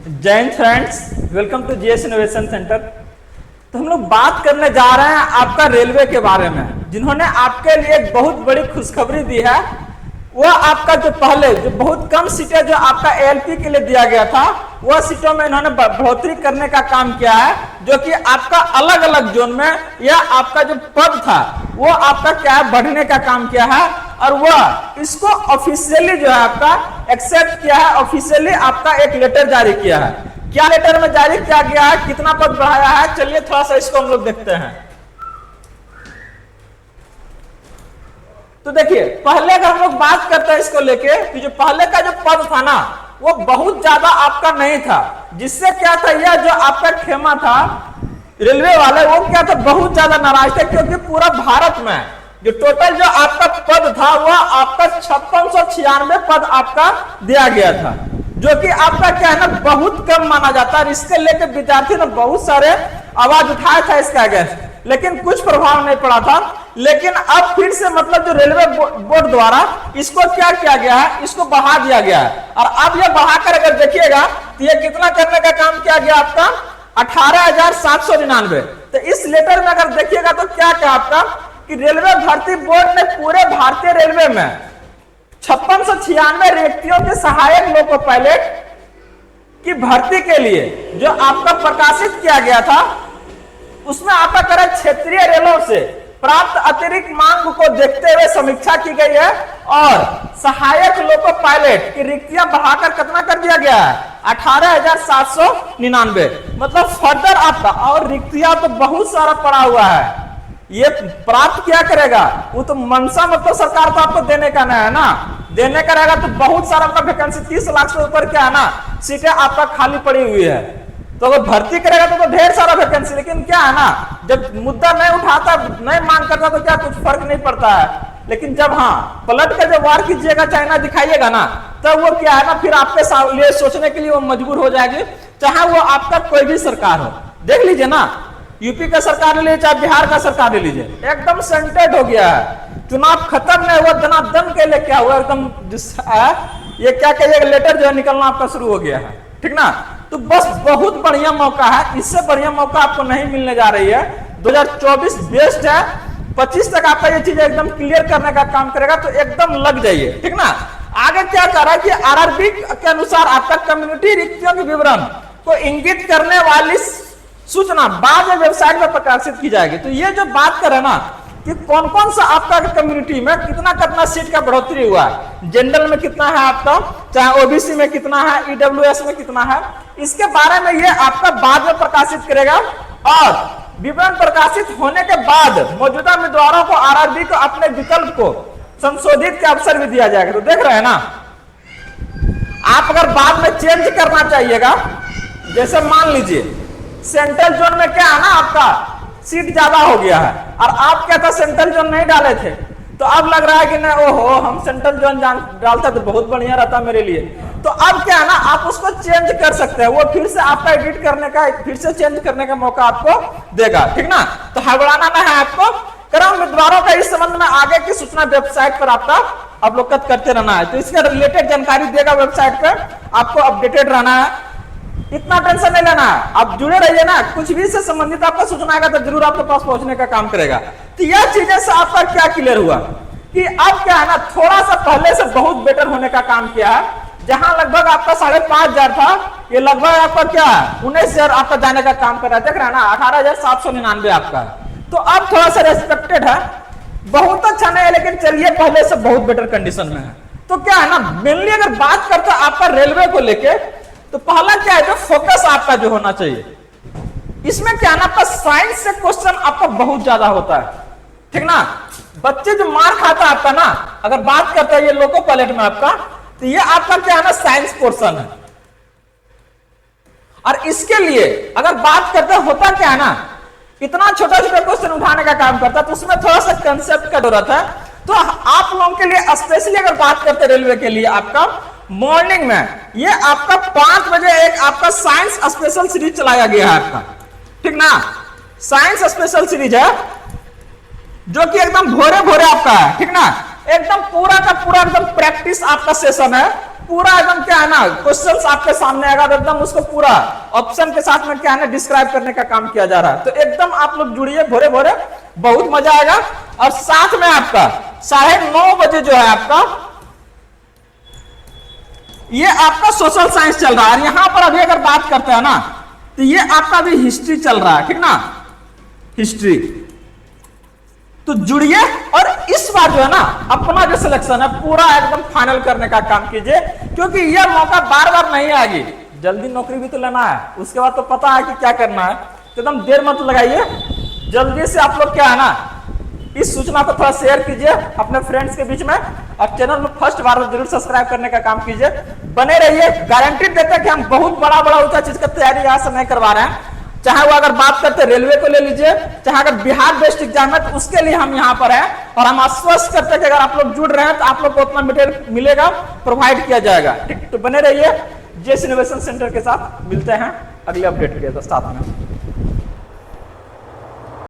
जय Hind friends, welcome to GS innovation centre. तो हम लोग बात करने जा रहे हैं आपका रेलवे के बारे में, जिन्होंने आपके लिए एक बहुत बड़ी खुशखबरी दी है। वह आपका जो पहले जो बहुत कम सीटें जो आपका एएलपी के लिए दिया गया था, वह सीटों में इन्होंने बढ़ोतरी करने का काम किया है, जो कि आपका अलग अलग जोन में या आपका जो पद था वो आपका क्या है बढ़ने का काम किया है। और वह इसको ऑफिशियली जो है आपका एक्सेप्ट किया है, ऑफिशियली आपका एक लेटर जारी किया है। क्या लेटर में जारी किया गया है, कितना पद बढ़ाया है, चलिए थोड़ा सा इसको हम लोग देखते हैं। तो देखिए, पहले अगर हम लोग बात करते हैं इसको लेके कि जो पहले का जो पद था ना वो बहुत ज्यादा आपका नहीं था, जिससे क्या था यह जो आपका खेमा था रेलवे वाले वो क्या था बहुत ज्यादा नाराज थे, क्योंकि पूरा भारत में जो टोटल जो आपका पद था वह आपका 5696 पद आपका दिया गया था, जो कि आपका क्या है ना बहुत कम माना जाता है। इसके लेकर विद्यार्थी ने बहुत सारे आवाज उठाया था इसके अगेंस्ट, लेकिन कुछ प्रभाव नहीं पड़ा था। लेकिन अब फिर से मतलब जो रेलवे बोर्ड द्वारा इसको क्या किया गया है, इसको बढ़ा दिया गया है। और अब यह बढ़ाकर अगर देखिएगा तो यह कितना करने का काम किया गया आपका 18,799। तो इस लेटर में अगर देखिएगा तो क्या क्या आपका कि रेलवे भर्ती बोर्ड ने पूरे भारतीय रेलवे में 5696 रिक्तियों के सहायक लोको पायलट की भर्ती के लिए जो आपका प्रकाशित किया गया था, उसमें आपका करें क्षेत्रीय रेलों से प्राप्त अतिरिक्त मांग को देखते हुए समीक्षा की गई है और सहायक लोको पायलट की रिक्तियां बढ़ाकर कितना कर दिया गया है 18,799। मतलब फर्दर आपका और रिक्तियां तो बहुत सारा पड़ा हुआ है, ये प्राप्त क्या करेगा वो तो मनसा मतलब सरकार तो आपको देने का नहीं है ना, देने का रहेगा तो बहुत सारा आपका वैकेंसी 30 लाख से ऊपर क्या है ना सीटें आपका खाली पड़ी हुई है। तो अगर भर्ती करेगा तो ढेर सारा वैकेंसी, लेकिन क्या है ना जब मुद्दा नहीं उठाता नहीं मांग करता तो क्या कुछ फर्क नहीं पड़ता है। लेकिन जब हाँ पलट कर जब वार कीजिएगा चाइना दिखाइएगा ना तब वो क्या है ना फिर आपके लिए सोचने के लिए वो मजबूर हो जाएगी, चाहे वो आपका कोई भी सरकार हो। देख लीजिए ना, यूपी का सरकार ले लीजिए चाहे बिहार का सरकार ले लीजिए, एकदम सेंटेड हो गया है। चुनाव खत्म नहीं हुआ दनादन के लिए क्या हुआ एकदम ये क्या कहिएगा लेटर जो है निकलना आपका शुरू हो गया है, ठीक ना। तो बस बहुत बढ़िया मौका है, इससे बढ़िया मौका आपको नहीं मिलने जा रही है। 2024 बेस्ट है, 25 तक आपका ये चीज एकदम क्लियर करने का काम करेगा, तो एकदम लग जाइए, ठीक ना। आगे क्या कर रहा है कि आरआरबी के अनुसार आपका कम्युनिटी रिक्तियों के विवरण को इंगित करने वाली सूचना बाद में वेबसाइट में प्रकाशित की जाएगी। तो ये जो बात कर रहे हैं ना कि कौन कौन सा आपका कम्युनिटी में कितना कितना सीट का बढ़ोतरी हुआ है, जनरल में कितना है आपका, चाहे ओबीसी में कितना है, ईडब्ल्यूएस में कितना है, इसके बारे में ये आपका बाद में प्रकाशित करेगा। और विवरण प्रकाशित होने के बाद मौजूदा उम्मीदवारों को आरआरबी को अपने विकल्प को संशोधित के अवसर भी दिया जाएगा। तो देख रहे हैं ना, आप अगर बाद में चेंज करना चाहिएगा, जैसे मान लीजिए सेंट्रल जोन में क्या है ना आपका सीट ज्यादा हो गया है और आप क्या था सेंट्रल जोन नहीं डाले थे, तो अब लग रहा है कि नहीं ओहो हम सेंट्रल जोन डालता तो बहुत बढ़िया रहता मेरे लिए। तो अब क्या है ना आप उसको चेंज कर सकते हैं, वो फिर से आपका एडिट करने का फिर से चेंज करने का मौका आपको देगा, ठीक ना। तो हड़बड़ाना नहीं है आपको, करा उम्मीदवारों का इस संबंध में आगे की सूचना वेबसाइट पर आपका अवलोकन करते रहना है। तो इसके रिलेटेड जानकारी देगा वेबसाइट पर, आपको अपडेटेड रहना है, इतना टेंशन नहीं लेना है। आप जुड़े रहिए ना, कुछ भी से संबंधित आपका सूचना आएगा तो जरूर आपके पास पहुंचने का काम करेगा। तो यह चीजें से आपका क्या क्लियर हुआ कि अब क्या है ना थोड़ा सा पहले से बहुत बेटर होने का काम किया है। जहां लगभग आपका 5,500 था, ये लगभग आपका क्या है 19,000 आपका जाने का काम कर रहा है। देख रहा है ना 18,799 आपका, तो अब थोड़ा सा रेस्पेक्टेड है, बहुत अच्छा नहीं है, लेकिन चलिए पहले से बहुत बेटर कंडीशन में है। तो क्या है ना मेनली अगर बात करते हैं आपका रेलवे को लेके, तो पहला क्या है जो फोकस आपका जो होना चाहिए, इसमें क्या है ना आपका साइंस से क्वेश्चन आपका बहुत ज्यादा होता है, ठीक ना। बच्चे जो मार खाता आपका ना, अगर बात करते हैं ये लोको पायलट में आपका, तो ये आपका क्या है ना साइंस पोर्शन है। और इसके लिए अगर बात करते होता क्या है ना इतना छोटा छोटा क्वेश्चन उठाने का काम करता है, तो उसमें थोड़ा सा कंसेप्ट का जरूरत है। तो आप लोगों के लिए स्पेशली अगर बात करते रेलवे के लिए आपका मॉर्निंग में ये आपका 5 बजे एक आपका साइंस स्पेशल सीरीज चलाया गया है आपका, ठीक ना। साइंस स्पेशल सीरीज है जो कि एकदम भोरे भोरे आपका है, ठीक ना। एकदम पूरा का पूरा एकदम प्रैक्टिस आपका सेशन है, पूरा एकदम क्या है ना क्वेश्चंस आपके सामने आएगा तो एकदम उसको पूरा ऑप्शन के साथ में क्या है ना डिस्क्राइब करने का काम किया जा रहा है। तो एकदम आप लोग जुड़िए भोरे भोरे, बहुत मजा आएगा। और साथ में आपका 9:30 बजे जो है आपका ये आपका सोशल साइंस चल रहा है। और यहां पर अभी अगर बात करते हैं ना तो ये आपका भी हिस्ट्री चल रहा है, ठीक ना, हिस्ट्री। तो जुड़िए और इस बार जो है ना अपना जो सिलेक्शन है पूरा एकदम फाइनल करने का काम कीजिए, क्योंकि यह मौका बार बार नहीं आएगी। जल्दी नौकरी भी तो लेना है, उसके बाद तो पता है कि क्या करना है, तो एकदम देर मत लगाइए, जल्दी से आप लोग क्या है ना इस सूचना को थोड़ा शेयर कीजिए अपने फ्रेंड्स के बीच में, और चैनल में फर्स्ट बार जरूर सब्सक्राइब करने का काम कीजिए। बने रहिए, गारंटी देते हैं कि हम बहुत बड़ा ऊंचा चीज का तैयारी यहाँ से नहीं करवा रहे हैं। चाहे वो अगर बात करते रेलवे को ले लीजिए, चाहे अगर बिहार बेस्ड एग्जाम है तो उसके लिए हम यहाँ पर हैं, और हम आश्वस्त करते हैं कि अगर आप लोग जुड़ रहे हैं तो आप लोग को उतना मटेरियल मिलेगा, प्रोवाइड किया जाएगा। ठीक, तो बने रहिए। जेएस इनोवेशन सेंटर के साथ मिलते हैं अगले अपडेट के साथ में।